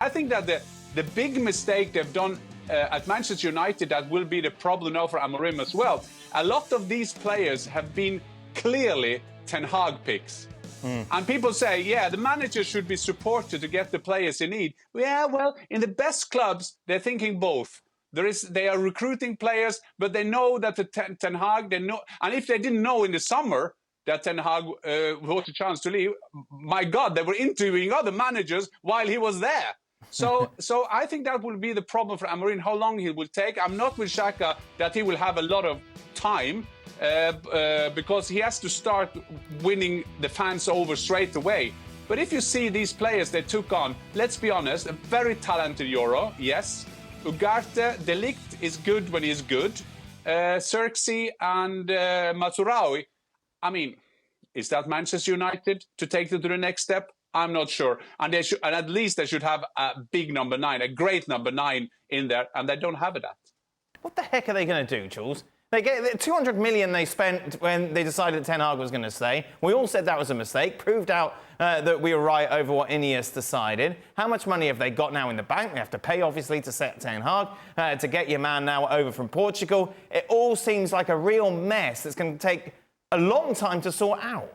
I think that the big mistake they've done at Manchester United, that will be the problem now for Amorim as well. A lot of these players have been clearly Ten Hag picks. And people say, yeah, the manager should be supported to get the players he need. Yeah, well, in the best clubs, they're thinking both. They are recruiting players, but they know that the Ten Hag, they know. And if they didn't know in the summer that Ten Hag was a chance to leave, my God, they were interviewing other managers while he was there. So I think that will be the problem for Amorim, how long he will take. I'm not with Shaka that he will have a lot of time because he has to start winning the fans over straight away. But if you see these players they took on, let's be honest, a very talented Euro, yes. Ugarte, De Ligt is good when he's good. Xerxes and Mazraoui, I mean, is that Manchester United to take them to the next step? I'm not sure. And at least they should have a big number 9, a great number 9 in there, and they don't have it at. What the heck are they going to do, Jules? They get 200 million they spent when they decided Ten Hag was going to stay. We all said that was a mistake. Proved out that we were right over what Ineos decided. How much money have they got now in the bank? They have to pay, obviously, to set Ten Hag, to get your man now over from Portugal. It all seems like a real mess that's going to take a long time to sort out.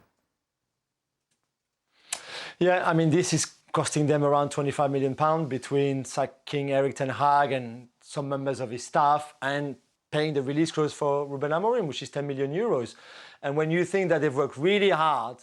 Yeah, I mean, this is costing them around £25 million between sacking Erik Ten Hag and some members of his staff and paying the release clause for Ruben Amorim, which is €10 million. And when you think that they've worked really hard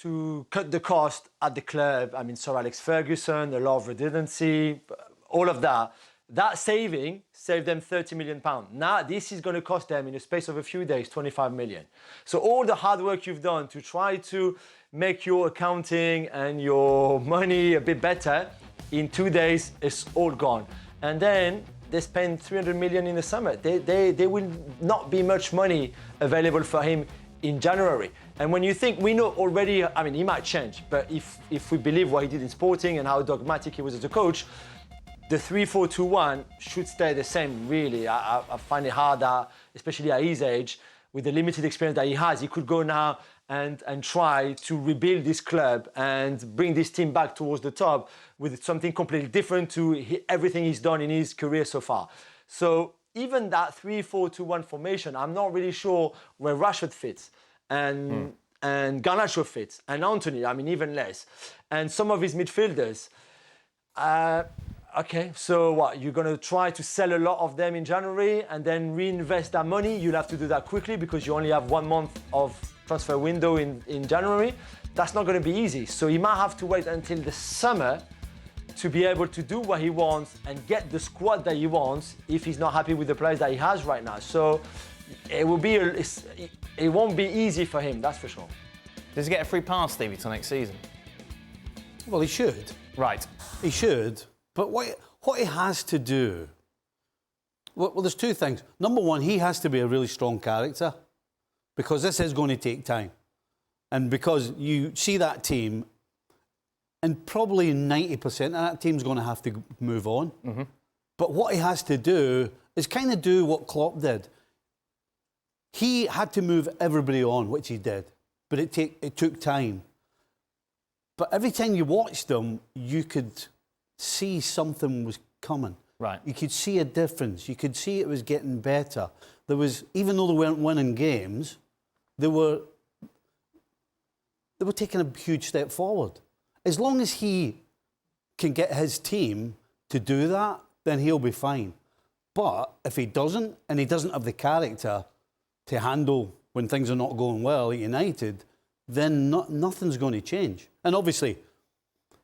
to cut the cost at the club, I mean, Sir Alex Ferguson, a lot of redundancy, all of that, that saving saved them £30 million. Now, this is going to cost them, in the space of a few days, £25 million. So all the hard work you've done to try to make your accounting and your money a bit better, in 2 days, it's all gone. And then they spend 300 million in the summer. There will not be much money available for him in January. And when you think, we know already, I mean, he might change, but if we believe what he did in Sporting and how dogmatic he was as a coach, the 3-4-2-1 should stay the same, really. I find it hard that, especially at his age, with the limited experience that he has, he could go now and try to rebuild this club and bring this team back towards the top with something completely different to everything he's done in his career so far. So even that 3-4-2-1 formation, I'm not really sure where Rashford fits and Garnacho fits and Anthony, I mean, even less. And some of his midfielders. Okay, so what, you're going to try to sell a lot of them in January and then reinvest that money? You'll have to do that quickly because you only have 1 month of transfer window in January. That's not going to be easy. So he might have to wait until the summer to be able to do what he wants and get the squad that he wants if he's not happy with the players that he has right now. So it won't be easy for him, that's for sure. Does he get a free pass, Stevie, till next season? Well, he should. Right. He should. But what he has to do... Well, there's two things. Number one, he has to be a really strong character because this is going to take time. And because you see that team, and probably 90% of that team's going to have to move on. Mm-hmm. But what he has to do is kind of do what Klopp did. He had to move everybody on, which he did. But it took time. But every time you watched them, you could see something was coming. Right. You could see a difference. You could see it was getting better. There was, even though they weren't winning games, they were taking a huge step forward. As long as he can get his team to do that, then he'll be fine. But if he doesn't, and he doesn't have the character to handle when things are not going well at United, then nothing's going to change. And obviously,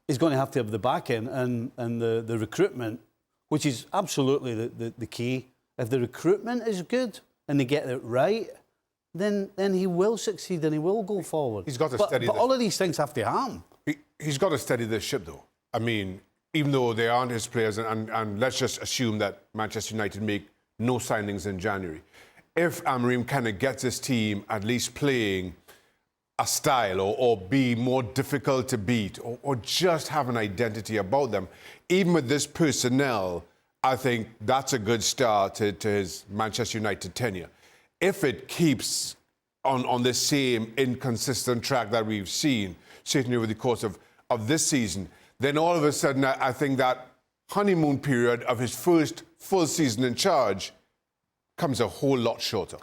he's going to have the back end and the recruitment, which is absolutely the key. If the recruitment is good and they get it right, then he will succeed and he will go forward. He's got to steady But all of these things have to happen. He's got to steady this ship, though. I mean, even though they aren't his players, and let's just assume that Manchester United make no signings in January. If Amorim kind of gets his team at least playing a style or be more difficult to beat or just have an identity about them, even with this personnel, I think that's a good start to his Manchester United tenure. If it keeps on this same inconsistent track that we've seen, certainly over the course of this season, then all of a sudden I think that honeymoon period of his first full season in charge comes a whole lot shorter.